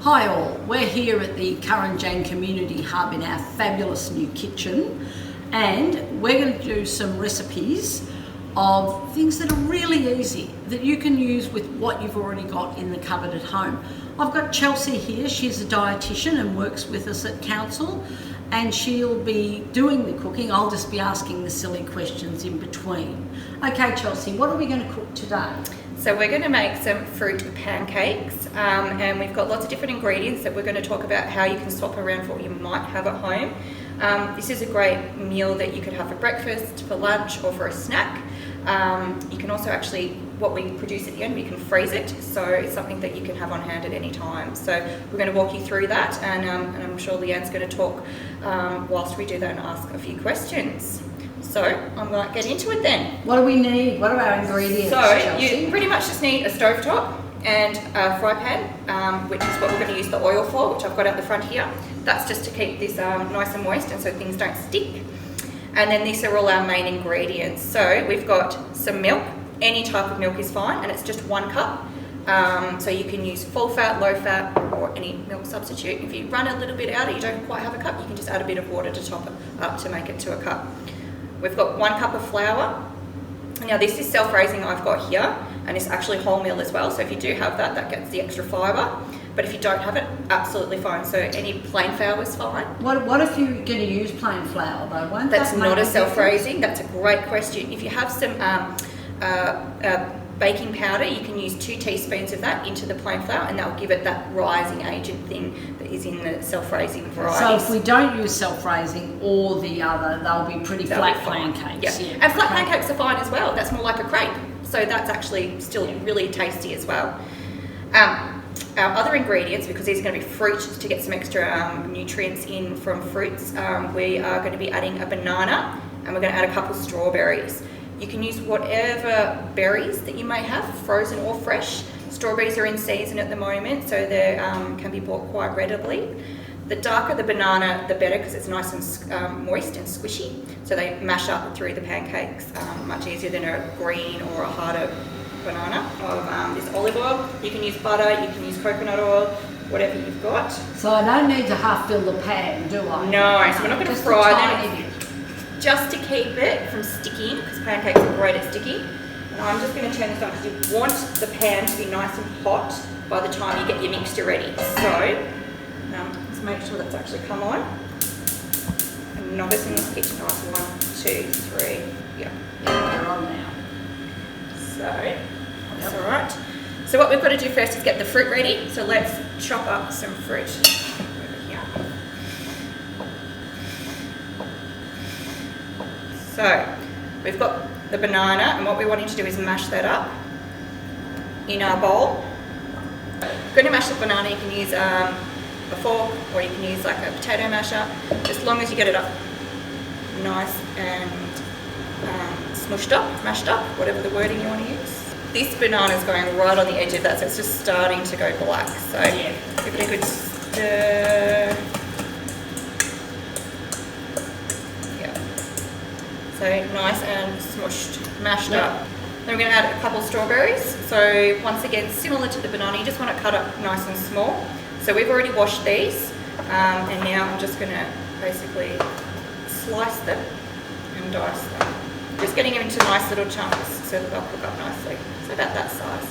Hi all, we're here at the Kurrajong Community Hub in our fabulous new kitchen, and we're going to do some recipes of things that are really easy that you can use with what you've already got in the cupboard at home. I've got Chelsea here. She's a dietitian and works with us at council, and she'll be doing the cooking. I'll just be asking the silly questions in between. Okay Chelsea, what are we going to cook today? So we're going to make some fruit pancakes, and we've got lots of different ingredients that we're going to talk about how you can swap around for what you might have at home. This is a great meal that you could have for breakfast, for lunch, or for a snack. You can also actually, what we produce at the end, we can freeze it, so it's something that you can have on hand at any time. So we're going to walk you through that, and I'm sure Leanne's going to talk whilst we do that and ask a few questions. So I'm going to get into it then. What do we need? What are our ingredients, So Chelsea? you pretty much just need a stovetop and a fry pan, which is what we're going to use the oil for, which I've got out the front here. That's just to keep this nice and moist and so things don't stick. And then these are all our main ingredients. So we've got some milk. Any type of milk is fine, and it's just 1 cup. So you can use full fat, low fat, or any milk substitute. If you run a little bit out or you don't quite have a cup, you can just add a bit of water to top it up to make it to a cup. We've got 1 cup of flour. Now this is self-raising I've got here, and it's actually wholemeal as well, so if you do have that, that gets the extra fibre. But if you don't have it, absolutely fine. So any plain flour is fine. What if you're going to use plain flour though? Won't That's that not make a self-raising. That's a great question. If you have some baking powder, you can use 2 teaspoons of that into the plain flour, and that'll give it that rising agent thing that is in the self-raising variety. So if we don't use self-raising or the other, they'll be pretty flat pancakes. Yeah. And flat pancakes are fine as well. That's more like a crepe. So that's actually still really tasty as well. Our other ingredients, because these are going to be fruit to get some extra nutrients in from fruits, we are going to be adding a banana, and we're going to add a couple strawberries. You can use whatever berries that you may have, frozen or fresh. Strawberries are in season at the moment, so they can be bought quite readily. The darker the banana, the better, because it's nice and moist and squishy, so they mash up through the pancakes much easier than a green or a harder banana. Of this olive oil, you can use butter, you can use coconut oil, whatever you've got. So I don't need to half fill the pan, do I? No, so we're not going to Just fry a them. tiny bit. Just to keep it from sticking, because pancakes are great at sticking. And I'm just going to turn this on because you want the pan to be nice and hot by the time you get your mixture ready. So, let's make sure that's actually come on. And novice in this kitchen, nice 1, 2, 3, yeah. They're on now. So, that's all right. So what we've got to do first is get the fruit ready. So let's chop up some fruit over here. So we've got the banana, and what we're wanting to do is mash that up in our bowl. If you're going to mash the banana, you can use a fork, or you can use like a potato masher, as long as you get it up nice and smushed up, mashed up, whatever the wording you want to use. This banana is going right on the edge of that, so it's just starting to go black. So yeah, give it a good stir. So nice and smushed, mashed up. Then we're going to add a couple of strawberries. So once again, similar to the banana, you just want to cut up nice and small. So we've already washed these, and now I'm just going to basically slice them and dice them. Just getting them into nice little chunks so that they'll cook up nicely. So about that size.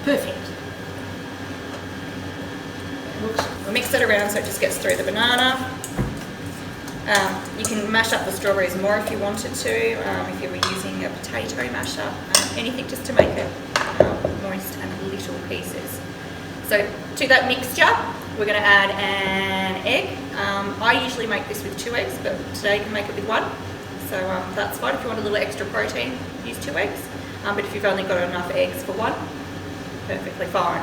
Perfect. We'll mix it around so it just gets through the banana. You can mash up the strawberries more if you wanted to, if you were using a potato masher, anything just to make it moist and little pieces. So to that mixture, we're going to add an egg. I usually make this with 2 eggs, but today you can make it with 1. So that's fine. If you want a little extra protein, use 2 eggs. But if you've only got enough eggs for 1, perfectly fine.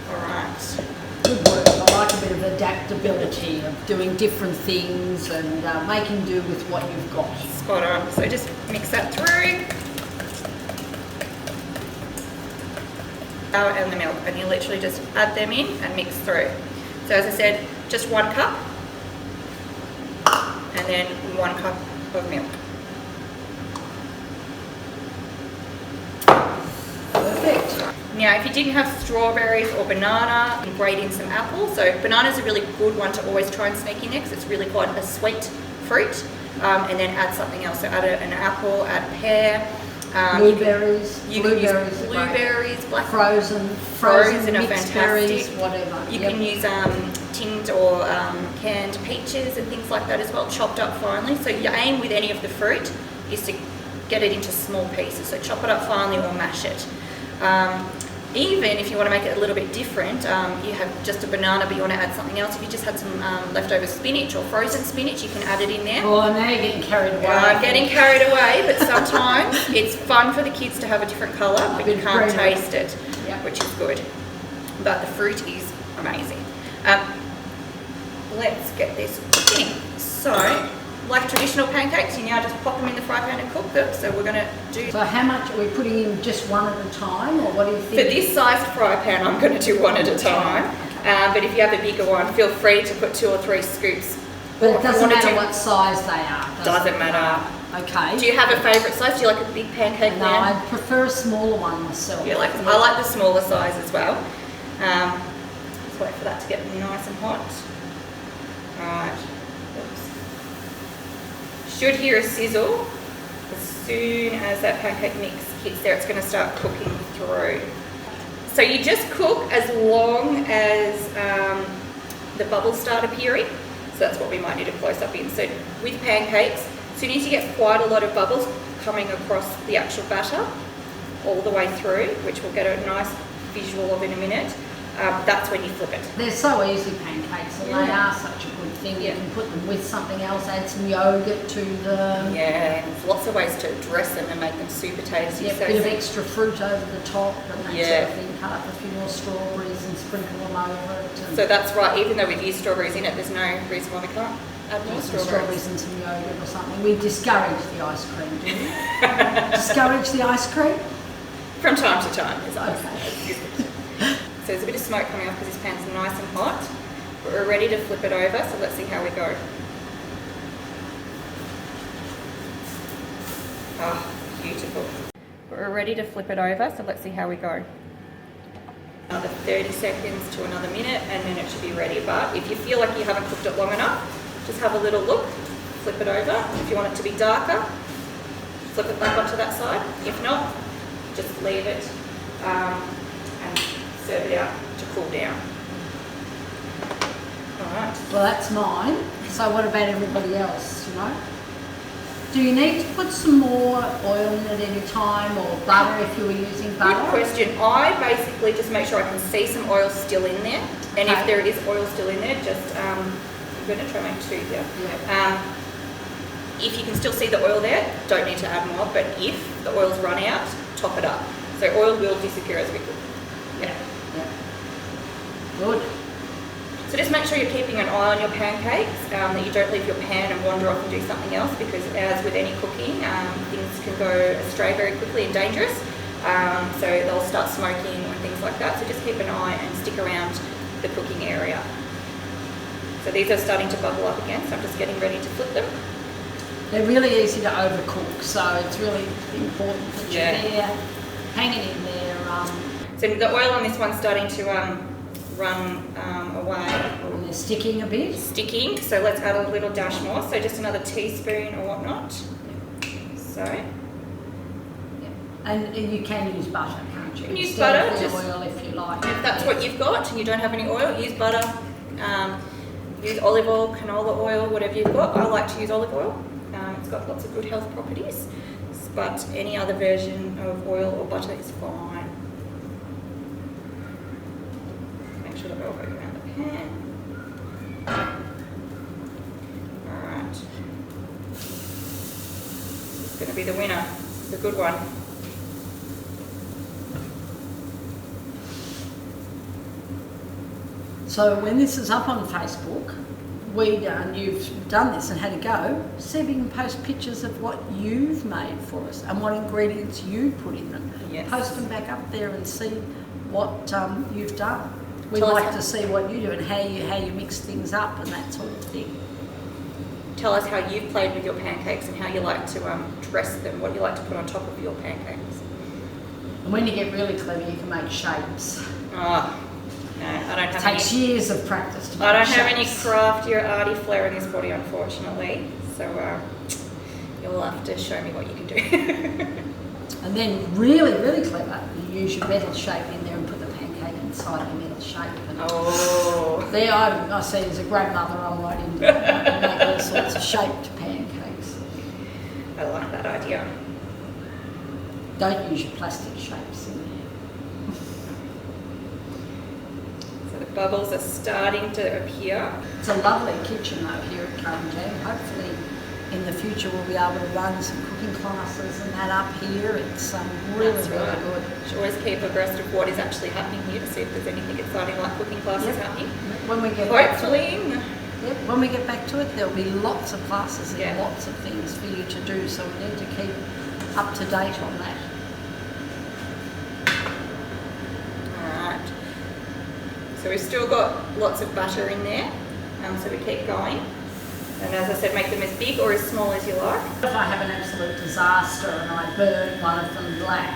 All right. Good work. I like a bit of adaptability of doing different things and making do with what you've got. Spot on. So just mix that through. And the milk, and you literally just add them in and mix through. So as I said, just 1 cup, and then 1 cup of milk. Perfect. Now, if you didn't have strawberries or banana, you can grate in some apple. So banana's a really good one to always try and sneak in there because it's really quite a sweet fruit. And then add something else. So add an apple, add a pear. Blueberries. You can use blueberries, black frozen are mixed fantastic. berries, whatever. You can use tinned or canned peaches and things like that as well, chopped up finely. So your aim with any of the fruit is to get it into small pieces. So chop it up finely or mash it. Even if you want to make it a little bit different, you have just a banana but you want to add something else. If you just had some leftover spinach or frozen spinach, you can add it in there. Oh, now you're getting carried away. I'm getting carried away, but sometimes it's fun for the kids to have a different colour, but you can't taste it, which is good. But the fruit is amazing. Let's get this cooking. So, like traditional pancakes, you now just pop them in the fry pan and cook them. So we're going to do... So how much are we putting in, just one at a time, or what do you think? For this sized fry pan, I'm going to do one at a time. But if you have a bigger one, feel free to put 2 or 3 scoops. But it doesn't matter what size they are. Doesn't matter. Okay. Do you have a favourite size? Do you like a big pancake? No, I prefer a smaller one myself. I like the smaller size as well. Let's wait for that to get nice and hot. Right. Oops. Should hear a sizzle. As soon as that pancake mix hits there, it's going to start cooking through. So you just cook as long as the bubbles start appearing. So that's what we might need a close up in. So with pancakes, as soon as you get quite a lot of bubbles coming across the actual batter all the way through, which we'll get a nice visual of in a minute, that's when you flip it. They're so easy, pancakes, and they are such a good thing. You can put them with something else, add some yogurt to them. Yeah, there's lots of ways to dress them and make them super tasty. Yeah, a bit of extra fruit over the top and that sort of thing. Cut up a few more strawberries and sprinkle them over it. So that's right, even though we've used strawberries in it, there's no reason why we can't add more strawberries and some yogurt or something. We discourage the ice cream, do we? Discourage the ice cream? From time to time. Okay. So there's a bit of smoke coming off because this pan's nice and hot. But we're ready to flip it over, so let's see how we go. Oh, beautiful. We're ready to flip it over, so let's see how we go. Another 30 seconds to another minute, and then it should be ready. But if you feel like you haven't cooked it long enough, just have a little look, flip it over. If you want it to be darker, flip it back onto that side. If not, just leave it and serve it out to cool down. Alright. Well, that's mine. So what about everybody else, you know? Do you need to put some more oil in it any time, or butter if you were using butter? Good question. I basically just make sure I can see some oil still in there. And if there is oil still in there, just, I'm going to try my tooth here. If you can still see the oil there, don't need to add more. But if the oil's run out, top it up. So oil will disappear as we cook. Good. So just make sure you're keeping an eye on your pancakes, that you don't leave your pan and wander off and do something else, because as with any cooking, things can go astray very quickly and dangerous. So they'll start smoking and things like that. So just keep an eye and stick around the cooking area. So these are starting to bubble up again, so I'm just getting ready to flip them. They're really easy to overcook, so it's really important that you're there, hanging in there. So the oil on this one's starting to run away. And they're sticking a bit. So let's add a little dash more. So just another teaspoon or whatnot. So. And you can use butter, can't you? You can use butter. Just oil if you like. If that's what you've got and you don't have any oil, use butter. Use olive oil, canola oil, whatever you've got. I like to use olive oil. It's got lots of good health properties. But any other version of oil or butter is fine. Make sure the oil goes around the pan. Alright. This is going to be the winner. It's a good one. So when this is up on Facebook, you've done this and had a go, see if you can post pictures of what you've made for us and what ingredients you put in them. Yes. Post them back up there and see what you've done. We'd like to see what you do and how you mix things up and that sort of thing. Tell us how you've played with your pancakes and how you like to dress them, what you like to put on top of your pancakes. And when you get really clever, you can make shapes. Oh, no, I don't It have takes any. years of practice to make I don't have any shapes. crafty or arty flair in this body, unfortunately. So you'll have to show me what you can do. And then really, really clever, you use your metal shape in there and put the pancake inside the metal shape. And Oh. there I see as a grandmother, I'm right into it. I can make all sorts of shaped pancakes. I like that idea. Don't use your plastic shapes in there. So the bubbles are starting to appear. It's a lovely kitchen though here at Current Jam. Hopefully in the future we'll be able to run some cooking classes and that up here. It's really, That's really right. good. Should always keep abreast of what is actually happening here to see if there's anything exciting like cooking classes Yep. happening. When we get back to it, Hopefully. yep, when we get back to it, there'll be lots of classes and Yeah. lots of things for you to do. So we need to keep up to date on that. Alright. So we've still got lots of butter in there. So we keep going. And as I said, make them as big or as small as you like. If I have an absolute disaster and I burn one of them black,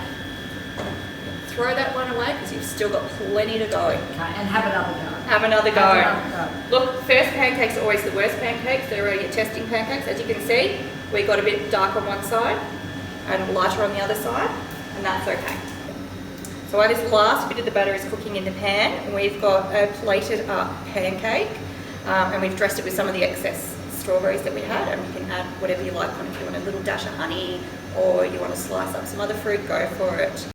Throw that one away because you've still got plenty to go. okay, and have another go. Have another go. Have another go. Look, first pancakes are always the worst pancakes. They're your testing pancakes. As you can see, we got a bit dark on one side and lighter on the other side, and that's okay. So while this last bit of the batter is cooking in the pan, we've got a plated up pancake, and we've dressed it with some of the excess strawberries that we had, and you can add whatever you like on. If you want a little dash of honey or you want to slice up some other fruit, go for it.